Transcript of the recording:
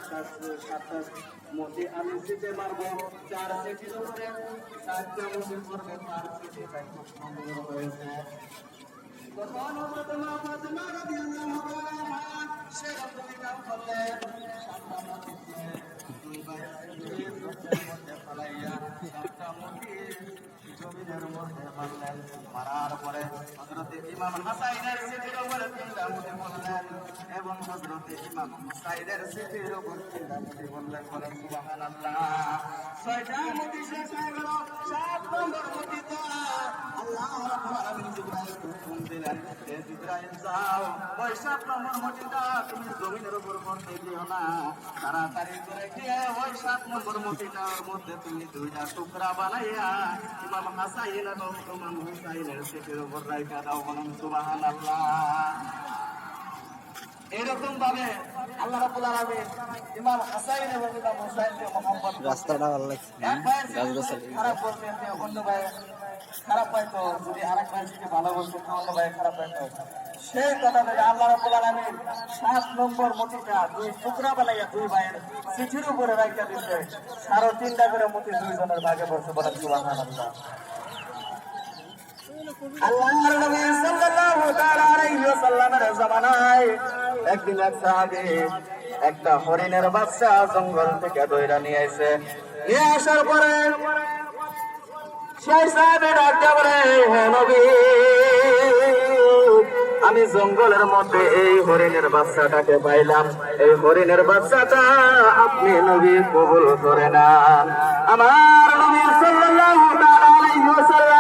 সাতটা মতি আমি সিটে মারবো, 4 সিটির উপরে 7টা মতি পড়বে, 4 সিটি 4 নম্বর হয়েছে। তখন হযরত মা ফাতেমা রাদিয়াল্লাহু আনহা সেরকম ভূমিকা করলেন, 7টা মতিকে 2 ভাইয়ের মধ্যে ফলাইয়া 7টা মতি জমিনের মধ্যে মারলেন। মারার পরে হযরত ইমাম হাসাইনের সিটির উপরে 3টা মতি বললেন এবং হযরত ইমাম হুসাইনের সিটির উপর 3টা মতি বললেন। বলেন সুবহানাল্লাহ। 6টা মতি শেষ হয়ে গেল। 7 নম্বর মতিতে আল্লাহ রাব্বুল আলামিন জিবরাইলকে হুকুম দিলেন, হে জিবরাইল যাও, ওই 7 নম্বর মতিটা তুমি জমিনের উপর পড়তে দিও না, তাড়াতাড়ি করে গিয়ে ওই 7 নম্বর মতিটার মধ্যে তুমি 2টা টুকরা বানাইয়া ইমাম হাসাইন এবং ইমাম হুসাইনের সিটির উপর রাইখা দাও। বলেন সুবহানাল্লাহ। এরকম ভাবে আল্লাহ রাব্বুল আলামিন ইমাম হাসাইন এবং ইমাম হুসাইনকে মোহাম্মদ রাস্তাটা ভালো লাগছে, খারাপ বলতেন যে অন্য ভাই খারাপ পাইতো, যদি আরেক ভাই থেকে ভালো বলতো অন্য ভাই খারাপ পাইতো, সেই কথা থেকে আল্লাহ রাব্বুল আলামিন 7 নম্বর মতিটা 2 টুকরা বানাইয়া 2 ভাইয়ের চিঠির উপরে রাইখা দিতে, 3.5টা করে মতি 2 জনের ভাগে পড়ছে। বলেন সুবহানাল্লাহ। আল্লাহর নবী সাল্লাল্লাহু তাআলা আলাইহি ওয়াসাল্লামের জামানায় একদিন এক সাহাবী একটা হরিণের বাচ্চা জঙ্গল থেকে ধইরা নিয়ে আসে। নিয়ে আসার পরে সেই সাহাবী ডাকতে বলে, হে নবী, আমি জঙ্গলের মধ্যে এই হরিণের বাচ্চাটাকে পাইলাম, এই হরিণের বাচ্চাটা আপনি নবী কবুল করে না। আমার নবী সাল্লাল্লাহু তাআলা আলাইহি ওয়াসাল্লাম